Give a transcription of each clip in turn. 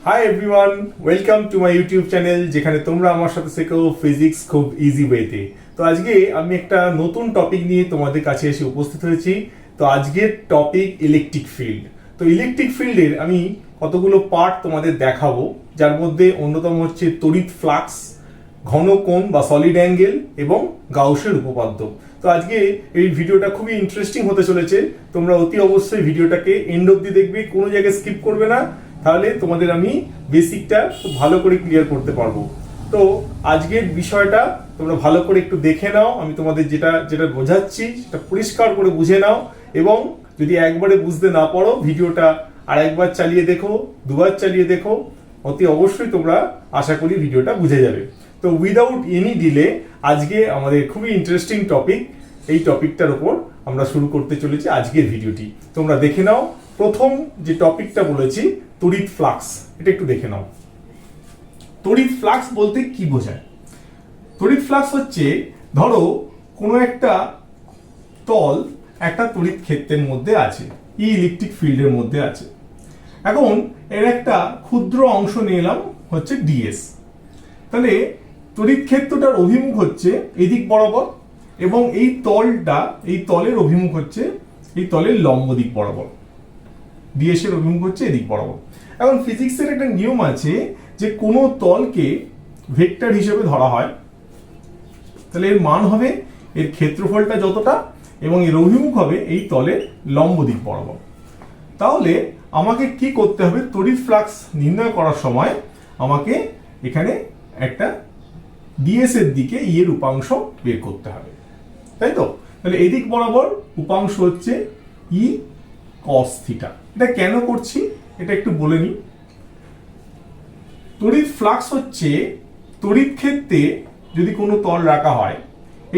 Hi everyone, welcome to my YouTube channel, যেখানে তোমরা আমার সাথে শেখো ফিজিক্স খুব ইজি ওয়েতে। তো আজকে আমি একটা নতুন টপিক নিয়ে তোমাদের কাছে এসে উপস্থিত হয়েছি। তো আজকের টপিক ইলেকট্রিক ফিল্ড। তো ইলেকট্রিক ফিল্ডের আমি কতগুলো পার্ট তোমাদের দেখাবো, যার মধ্যে অন্যতম হচ্ছে তড়িৎ ফ্লাক্স, ঘন কোণ বা সলিড অ্যাঙ্গেল এবং গাউসের উপপাদ্য। তো আজকে এই ভিডিওটা খুবই ইন্টারেস্টিং হতে চলেছে। তোমরা অতি অবশ্যই ভিডিওটাকে এন্ড অবধি দেখবে, কোনো জায়গায় স্কিপ করবে না, তাহলে তোমাদের আমি বেসিকটা খুব ভালো করে ক্লিয়ার করতে পারবো। তো আজকের বিষয়টা তোমরা ভালো করে একটু দেখে নাও, আমি তোমাদের যেটা বোঝাচ্ছি সেটা পরিষ্কার করে বুঝে নাও, এবং যদি একবারে বুঝতে না পারো ভিডিওটা আর একবার চালিয়ে দেখো, দুবার চালিয়ে দেখো, অতি অবশ্যই তোমরা আশা করি ভিডিওটা বুঝে যাবে। তো উইদাউট এনি ডিলে আজকে আমাদের খুবই ইন্টারেস্টিং টপিক, এই টপিকটার উপর আমরা শুরু করতে চলেছি আজকের ভিডিওটি। তোমরা দেখে নাও, প্রথম যে টপিকটা বলেছি তড়িৎ ফ্লাক্স, এটা একটু দেখে নাও। তড়িৎ ফ্লাক্স বলতে কি বোঝায়? তড়িৎ ফ্লাক্স হচ্ছে, ধরো কোনো একটা তল একটা তড়িৎ ক্ষেত্রের মধ্যে আছে, ইলেকট্রিক ফিল্ডের মধ্যে আছে। এখন এর একটা ক্ষুদ্র অংশ নিয়ে এলাম হচ্ছে ডিএস। তাহলে তড়িৎ ক্ষেত্রটার অভিমুখ হচ্ছে এদিক বরাবর, এবং এই তলের অভিমুখ হচ্ছে এই তলের লম্ব দিক বরাবর। ডিএস এর অভিমুখ হচ্ছে এদিক বরাবর। এখন ফিজিক্সের একটা নিয়ম আছে যে কোনো তলকে ভেক্টর হিসেবে ধরা হয়, তাহলে এর মান হবে এর ক্ষেত্রফলটা যতটা, এবং এর অভিমুখ হবে এই তলের লম্ব দিক বরাবর। তাহলে আমাকে কি করতে হবে? তড়িৎ ফ্লাক্স নির্ণয় করার সময় আমাকে এখানে একটা ডিএস এর দিকে ই এর উপাংশ বের করতে হবে, তাই তো? তাহলে এই দিক বরাবর উপাংশ হচ্ছে ই কস থিটা। এটা কেন করছি এটা একটু বলে নিই। তড়িৎ ফ্লাক্স হচ্ছে তড়িৎ ক্ষেত্রে যদি কোনো তল রাখা হয়,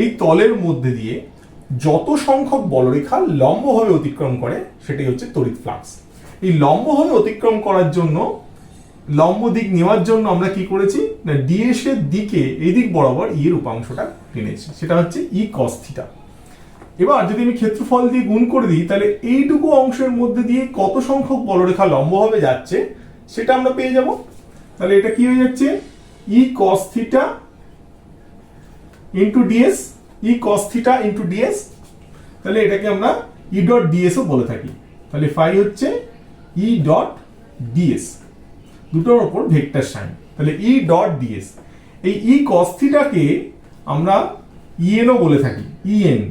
এই তলের মধ্যে দিয়ে যত সংখ্যক বলরেখা লম্বভাবে অতিক্রম করে সেটাই হচ্ছে তড়িৎ ফ্লাক্স। এই লম্বভাবে অতিক্রম করার জন্য, লম্ব দিক নেওয়ার জন্য আমরা কি করেছি না, ডিএস এর দিকে এই দিক বরাবর ই এর উপাংশটা টেনেছি, সেটা হচ্ছে ই কস থিটা। এবার যদি আমি ক্ষেত্রফল দিয়ে গুণ করে দিই, তাহলে এইটুকু অংশের মধ্যে দিয়ে কত সংখ্যক বলরেখা লম্বভাবে যাচ্ছে সেটা আমরা পেয়ে যাব। তাহলে এটা কি হয়ে যাচ্ছে? ই কস থিটা ইন্টু ডিএস, ই কস থিটা ইন্টু ডিএস। তাহলে এটাকে আমরা ই ডট ডিএস ও বলে থাকি। তাহলে ফাই হচ্ছে ই ডট ডিএস, দুটোর উপর ভেক্টর সাইন। তাহলে ই ডট ডিএস, এই ই কস থিটাকে আমরা ইএন ও বলে থাকি, ইএন।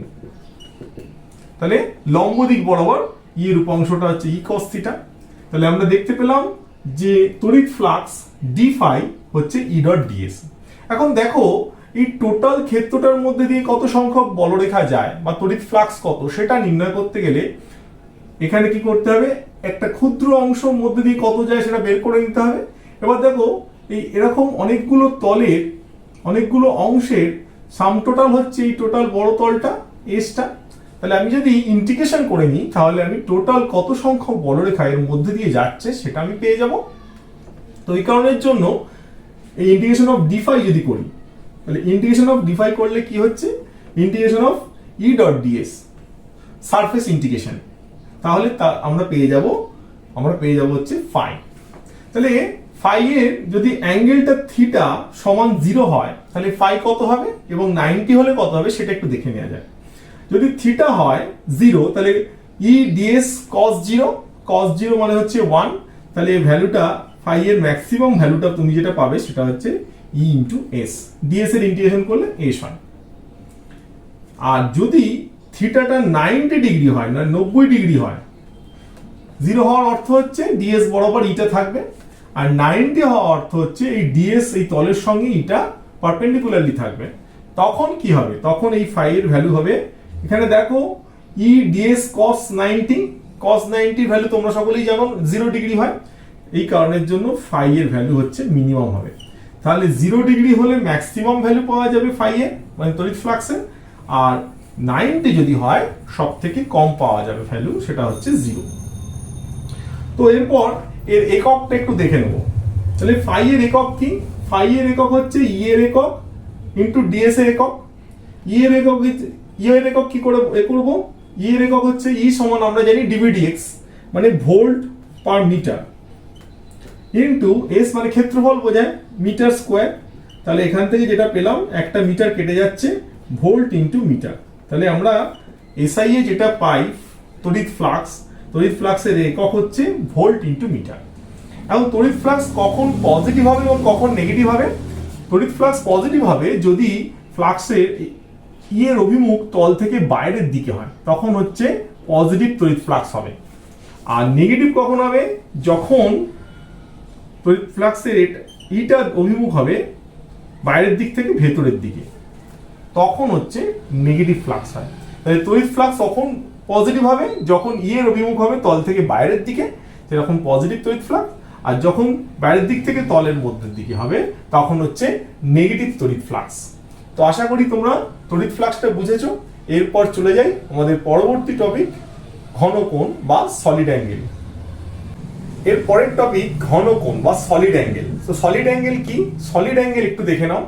তাহলে লম্ব দিক বরাবর ই এর উপাংশটা হচ্ছে ই কস থিটা। তাহলে আমরা দেখতে পেলাম যে তড়িৎ ফ্লাক্স ডি ফাই হচ্ছে ই ডট ডিএস। এখন দেখো এই টোটাল ক্ষেত্রটার মধ্যে দিয়ে কত সংখ্যক বলরেখা যায় বা তড়িৎ ফ্লাক্স কত সেটা নির্ণয় করতে গেলে এখানে কি করতে হবে? একটা ক্ষুদ্র অংশের মধ্যে দিয়ে কত যায় সেটা বের করে নিতে হবে। এবার দেখো এই এরকম অনেকগুলো তলের অনেকগুলো অংশের সাম টোটাল হচ্ছে এই টোটাল বড় তলটা এসটা। তাহলে আমি যদি ইন্টিগ্রেশন করে নিই, তাহলে আমি টোটাল কত সংখ্যক বলরেখা এর মধ্যে দিয়ে যাচ্ছে সেটা আমি পেয়ে যাব। তো এই কারণের জন্য এই ইন্টিগ্রেশন অফ ডিফাই যদি করি, তাহলে ইন্টিগ্রেশন অফ ডিফাই করলে কি হচ্ছে? Integration of E dot DS, surface integration. তাহলে আমরা পেয়ে যাব হচ্ছে ফাই। তাহলে ফাই এর যদি অ্যাঙ্গেলটা থিটা সমান 0 হয়, তাহলে ফাই কত হবে এবং 90 হলে কত হবে সেটা একটু দেখে নেওয়া যায়। যদি থিটা হয় 0, তাহলে ই ডিএস কস 0, কস 0 মানে হচ্ছে 1। তাহলে এই ভ্যালুটা, ফাই এর ম্যাক্সিমাম ভ্যালুটা তুমি যেটা পাবে সেটা হচ্ছে ই ইন্টু এস। ডিএস এর ইন্টিগ্রেশন করলে এস হয়। আর যদি থিটাটা 90 ডিগ্রি হয়, না 90 ডিগ্রি হয়, 0 হওয়ার অর্থ হচ্ছে ডিএস বরাবর ইটা থাকবে, আর 90 হওয়ার অর্থ হচ্ছে এই ডিএস এই তলের সঙ্গে ইটা পারপেন্ডিকুলারলি থাকবে। তখন কি হবে? তখন এই ফাই এর ভ্যালু হবে, এখানে দেখো ই ডিএস কস 90, কস 90 ভ্যালু তোমরা সকলেই জানো 0 ডিগ্রি হয়। এই কারণের জন্য ফাই এর ভ্যালু হচ্ছে মিনিমাম হবে। তাহলে 0 ডিগ্রি হলে ম্যাক্সিমাম ভ্যালু পাওয়া যাবে ফাই এর, মানে তড়িৎ ফ্লাক্সের। আর 90 যদি হয় সব থেকে কম পাওয়া যাবে ভ্যালু, সেটা হচ্ছে 0। তো এরপর এর এককটা একটু দেখে নেব। তাহলে ফাই এর একক কি? ফাই এর একক হচ্ছে ই এর একক ইন্টু ডিএস এর একক। ই এর একক কি করে করব? ই এর একক হচ্ছে ই সমান আমরা জানি ডিভিডিএক্স, মানে volt per metre. Into S মানে ক্ষেত্রফল বোঝায়, মিটার স্কোয়ার। তাহলে এখান থেকে যেটা পেলাম, একটা মিটার কেটে যাচ্ছে, ভোল্ট ইন্টু মিটার। তাহলে আমরা এসআই এ যেটা পাই তড়িৎ ফ্লাক্সের একক হচ্ছে ভোল্ট ইন্টু মিটার। এখন তড়িৎ ফ্লাক্স কখন পজিটিভ হবে এবং কখন নেগেটিভ হবে? তড়িৎ ফ্লাক্স পজিটিভ হবে যদি ফ্লাক্সের এর অভিমুখ তল থেকে বাইরের দিকে হয়, তখন হচ্ছে পজিটিভ তড়িৎ ফ্লাক্স হবে। আর নেগেটিভ কখন হবে? যখন তড়িৎ ফ্লাক্সের ইটার অভিমুখ হবে বাইরের দিক থেকে ভেতরের দিকে, তখন হচ্ছে নেগেটিভ ফ্লাক্স হয়। তাহলে তড়িৎ ফ্লাক্স তখন পজিটিভ হবে যখন এর অভিমুখ হবে তল থেকে বাইরের দিকে, সেরকম পজিটিভ তড়িৎ ফ্লাক্স। আর যখন বাইরের দিক থেকে তলের মধ্যের দিকে হবে, তখন হচ্ছে নেগেটিভ তড়িৎ ফ্লাক্স। তো আশা করি তোমরা তড়িৎ ফ্লাক্সটা বুঝেছো। এরপর চলে যাই আমাদের পরবর্তী টপিক, ঘনকোণ বা সলিড অ্যাঙ্গেল। এর পরের টপিক ঘনকোণ বা সলিড অ্যাঙ্গেল। তো সলিড অ্যাঙ্গেল কি? সলিড অ্যাঙ্গেল একটু দেখে নাও,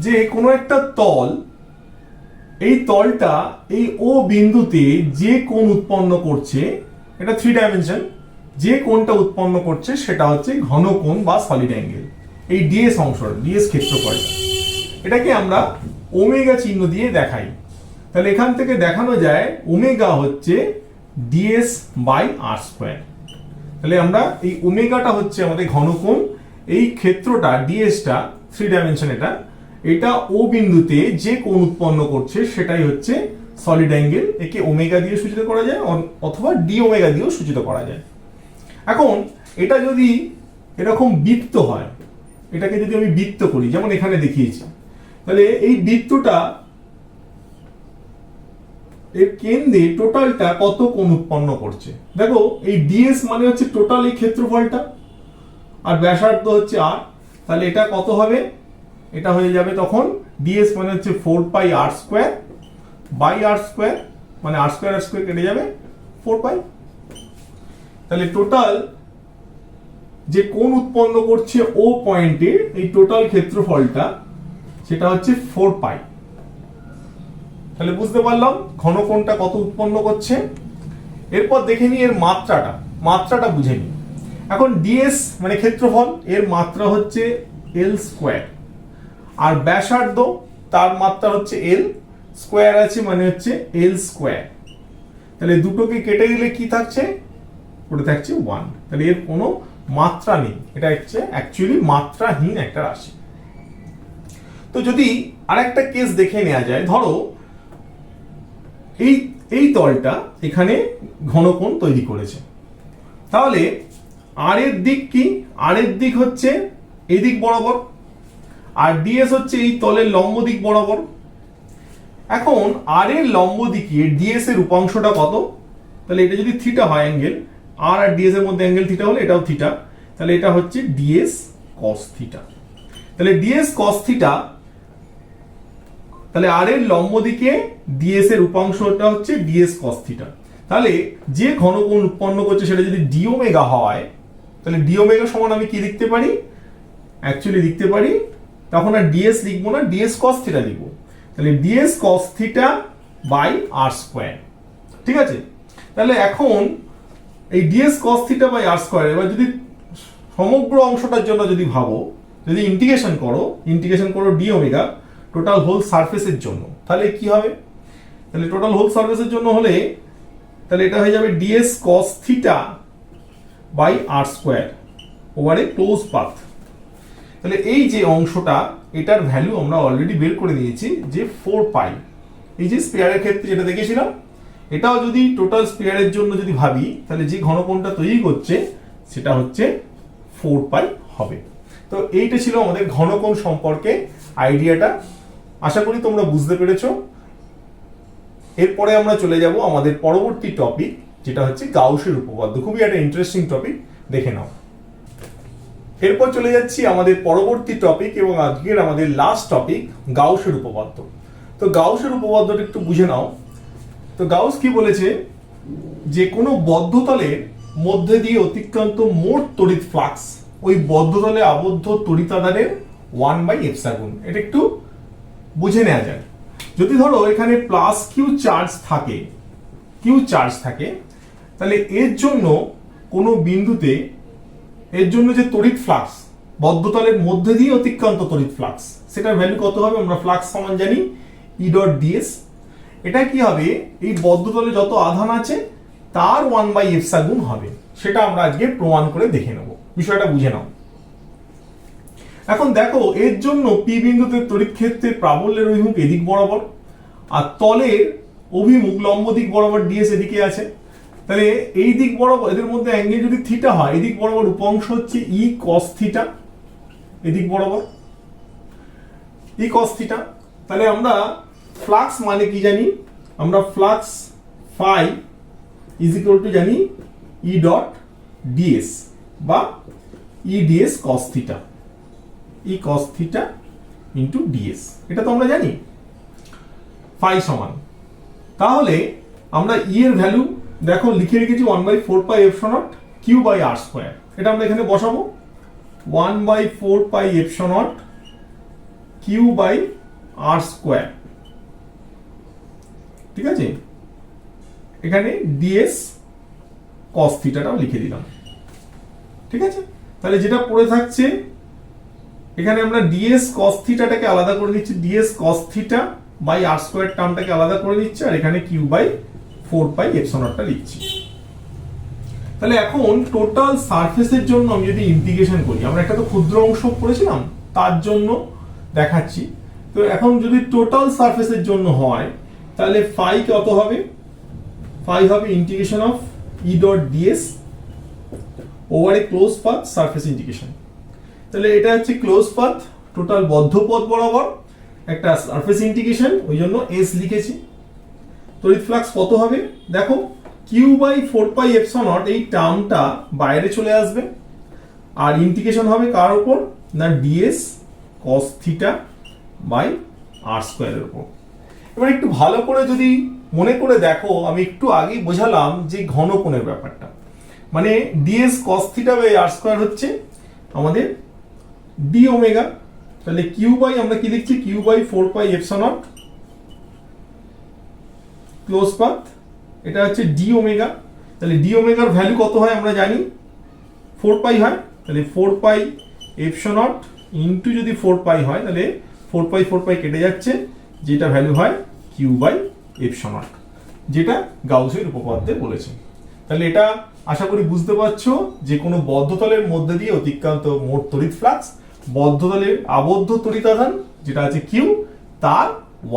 যে কোনো একটা তল, এই তলটা এই ও বিন্দুতে যে কোণ উৎপন্ন করছে, এটা 3 ডাইমেনশন, যে কোণটা উৎপন্ন করছে সেটা হচ্ছে ঘনকোণ বা সলিড অ্যাঙ্গেল। এই ডিএস অংশটা, ডিএস ক্ষেত্রফলটা, এটাকে আমরা ওমেগা চিহ্ন দিয়ে দেখাই। তাহলে এখান থেকে দেখানো যায় ওমেগা হচ্ছে ডিএস বাই আর স্কোয়ার। তাহলে আমরা এই ওমেগাটা হচ্ছে আমাদের ঘনকোণ, এই ক্ষেত্রটা ডিএসটা 3 ডাইমেনশন, এটা ও বিন্দুতে যে কোণ উৎপন্ন করছে সেটাই হচ্ছে সলিড অ্যাঙ্গেল। একে ওমেগা দিয়ে সূচিত করা যায় অথবা ডি ওমেগা দিয়েও সূচিত করা যায়। এখন এটা যদি এরকম বৃত্ত হয়, এটাকে যদি আমি বৃত্ত করি, যেমন এখানে দেখিয়েছি, তাহলে এই বৃত্তটা এর কেন্দ্রে টোটালটা কত কোণ উৎপন্ন করছে? দেখো এই ডিএস মানে হচ্ছে টোটাল এই ক্ষেত্রফলটা, আর ব্যাসার্ধ হচ্ছে আর। তাহলে এটা কত হবে? এটা হয়ে যাবে তখন ডিএস মানে হচ্ছে 4 পাই আর স্কোয়ার বাই আর স্কোয়ার, মানে আর স্কোয়ার কেটে যাবে 4 পাই। তাহলে টোটাল যে কোণ উৎপন্ন করছে ও পয়েন্টে এই টোটাল ক্ষেত্রফলটা, সেটা হচ্ছে 4 পাই। তাহলে বুঝতে পারলাম ঘনকোণটা কত উৎপন্ন করছে। এরপর দেখে নিই এর মাত্রাটা বুঝে নিই। এখন ডিএস মানে ক্ষেত্রফল, এর মাত্রা হচ্ছে এল স্কোয়ার, আর ব্যাসার্ধ তার মাত্রা হচ্ছে এল, স্কোয়ার আছে মানে হচ্ছে এল স্কোয়ার। তাহলে দুটোকে কেটে দিলে কি থাকছে? ওটা থাকছে 1। তাহলে এর কোনো মাত্রা নেই, এটা হচ্ছে অ্যাকচুয়ালি মাত্রাহীন একটা রাশি। তো যদি আরেকটা কেস দেখে নেওয়া যায়, ধরো এই তলটা এখানে ঘনকোণ তৈরি করেছে, তাহলে আর এর দিক কি? আর এর দিক হচ্ছে এই দিক বরাবর, আর ডিএস হচ্ছে এই তলের লম্ব দিক বরাবর। এখন আর এর লম্ব দিকে ডিএস এর উপাংশটা কত? তাহলে এটা যদি থিটা হয় অ্যাঙ্গেল, আর ডিএস এর মধ্যে অ্যাঙ্গেল থিটা হলে এটাও থিটা, তাহলে এটা হচ্ছে ডিএস কস থিটা। তাহলে ডিএস কস থিটা, তাহলে আর এর লম্ব দিকে ডিএস এর উপাংশটা হচ্ছে ডিএস কস থিটা। তাহলে যে ঘনকোণ উৎপন্ন করছে সেটা যদি ডি ওমেগা হয়, তাহলে ডি ওমেগা সমান আমি কি লিখতে পারি? অ্যাকচুয়ালি লিখতে পারি, তখন আর ডিএস লিখবো না, ডিএস কস থিটা লিখবো। তাহলে DS cos theta by R square, ঠিক আছে? তাহলে এখন এই DS cos theta by R square, এবার যদি সমগ্র অংশটার জন্য যদি ভাবো, যদি ইন্টিগ্রেশন করো ডি ওমেগা টোটাল হোল সারফেসের জন্য, তাহলে কি হবে? তাহলে টোটাল হোল সারফেসের জন্য হলে তাহলে এটা হয়ে যাবে DS cos theta by R square over a close path. তাহলে এই যে অংশটা, এটার ভ্যালু আমরা অলরেডি বের করে নিয়েছি যে 4 পাই। এই যে স্পেয়ারের ক্ষেত্রে যেটা দেখেছিলাম, এটাও যদি টোটাল স্পেয়ারের জন্য যদি ভাবি, তাহলে যে ঘনকোণটা তৈরি করছে সেটা হচ্ছে 4 পাই হবে। তো এইটা ছিল আমাদের ঘনকোণ সম্পর্কে আইডিয়াটা। আশা করি তোমরা বুঝতে পেরেছো। এরপরে আমরা চলে যাব আমাদের পরবর্তী টপিক, যেটা হচ্ছে গাউসের উপপাদ্য। খুবই একটা ইন্টারেস্টিং টপিক, দেখে নাও। এরপর চলে যাচ্ছি আমাদের পরবর্তী টপিক এবং আজকের আমাদের লাস্ট টপিক, গাউসের উপপাদ্য। তো গাউসের উপপাদ্যটা একটু বুঝে নাও। তো গাউস কি বলেছে? যে কোনো বদ্ধতলের মধ্যে দিয়ে অতিক্রান্ত মোট তড়িৎ ফ্লাক্স ওই বদ্ধতলে আবদ্ধ তড়িতাধারের 1/ε। এটা একটু বুঝে নেওয়া যায়। যদি ধরো এখানে প্লাস কিউ চার্জ থাকে, তাহলে এর জন্য কোনো বিন্দুতে এর জন্য যে তড়িৎ ফ্লাক্স, বদ্ধতলের মধ্যে দিয়ে অতিক্রান্ত তড়িৎ ফ্লাক্স, সেটার ভ্যালু কত হবে? আমরা ফ্লাক্স সমান জানি ই ডট ডিএস। এটা কি হবে? এই বদ্ধতলে যত আধান আছে তার 1/এপসা গুণ হবে। সেটা আমরা আজকে প্রমাণ করে দেখে নেব, বিষয়টা বুঝে নাও। এখন দেখো, এর জন্য পি বিন্দুতে তড়িৎ ক্ষেত্রের প্রাবল্যের অভিমুখ এদিক বরাবর, আর তলের অভিমুখ লম্ব দিক বরাবর ডিএস এদিকে আছে। তাহলে এই দিক বরাবর এদের মধ্যে অ্যাঙ্গেল যদি থিটা হয়, এদিক বরাবর উপাংশ হচ্ছে ই কস থিটা, এদিক বরাবর ই কস থিটা। তাহলে আমরা ফ্লাক্স মানে কি জানি? আমরা flux phi is equal to জানি ই ডট ডিএস বা E DS cos theta, E cos theta into DS. এটা তো আমরা জানি ফাই সমান। তাহলে আমরা ই এর ভ্যালু দেখো লিখে রেখেছি 1/4πε0 q/r²। এটা আমরা এখানে বসাবো 1/4πε0 q/r²। ঠিক আছে, এখানে ডিএস কস থিটাটাও লিখে দিলাম। ঠিক আছে, তাহলে যেটা পড়ে থাকছে এখানে আমরা ডিএস কস থিটাটাকে আলাদা করে দিচ্ছি, DS cos theta by R square টার্মটাকে আলাদা করে দিচ্ছি, আর এখানে q/4πε0টা লিখছি। তাহলে এখন টোটাল সারফেসের জন্য আমি যদি ইন্টিগ্রেশন করি, আমরা একটা তো ক্ষুদ্র অংশ পড়েছিলাম, তার জন্য দেখাচ্ছি। তো এখন যদি টোটাল সারফেসের জন্য হয় তাহলে ফাই কত হবে? ফাই হবে integration of E dot DS over a close path surface integration. তাহলে এটা হচ্ছে ক্লোজ পাথ, টোটাল বদ্ধ পথ বরাবর একটা সারফেস ইন্টিগ্রেশন, ওই জন্য এস লিখেছি। তড়িৎ ফ্লাক্স কত হবে? দেখো q/4πε0 এই টার্মটা বাইরে চলে আসবে, আর ইন্টিগ্রেশন হবে কার উপর? না ডিএস কস থিটা বাই আর স্কোয়ারের উপর। এবার একটু ভালো করে যদি মনে করে দেখো, আমি একটু আগেই বোঝালাম যে ঘনকোণের ব্যাপারটা, মানে DS cos theta by R square হচ্ছে আমাদের ডি ওমেগা। তাহলে আমরা কি লিখছি? q/4πε0 ক্লোজ পাথ, এটা হচ্ছে ডি ওমেগা। তাহলে ডি ওমেগার ভ্যালু কত হয় আমরা জানি, 4π হয়। তাহলে 4πε0 ইন্টু যদি 4π হয় তাহলে 4π কেটে যাচ্ছে, যেটা ভ্যালু হয় q/ε0, যেটা গাউসের উপপাদ্যে বলেছে। তাহলে এটা আশা করি বুঝতে পারছো যে কোনো বদ্ধতলের মধ্যে দিয়ে অতিক্রান্ত মোট তড়িৎ ফ্লাক্স, বদ্ধতলের আবদ্ধ তড়িৎ আধান যেটা আছে q, তার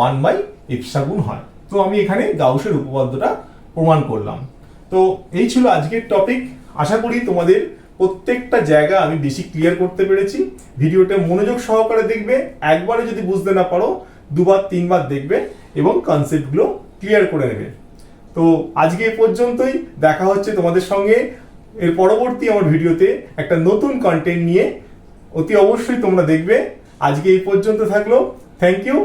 1/এপসা গুণ হয়। তো আমি এখানে গাউসের উপপাদ্যটা প্রমাণ করলাম। তো এই ছিল আজকের টপিক। আশা করি তোমাদের প্রত্যেকটা জায়গা আমি বেশি ক্লিয়ার করতে পেরেছি। ভিডিওটা মনোযোগ সহকারে দেখবে, একবারে যদি বুঝতে না পারো 2-3বার দেখবে এবং কনসেপ্টগুলো ক্লিয়ার করে নেবে। তো আজকে এ পর্যন্তই, দেখা হচ্ছে তোমাদের সঙ্গে এর পরবর্তী আমার ভিডিওতে একটা নতুন কন্টেন্ট নিয়ে। অতি অবশ্যই তোমরা দেখবে। আজকে এই পর্যন্ত থাকলো, থ্যাংক ইউ।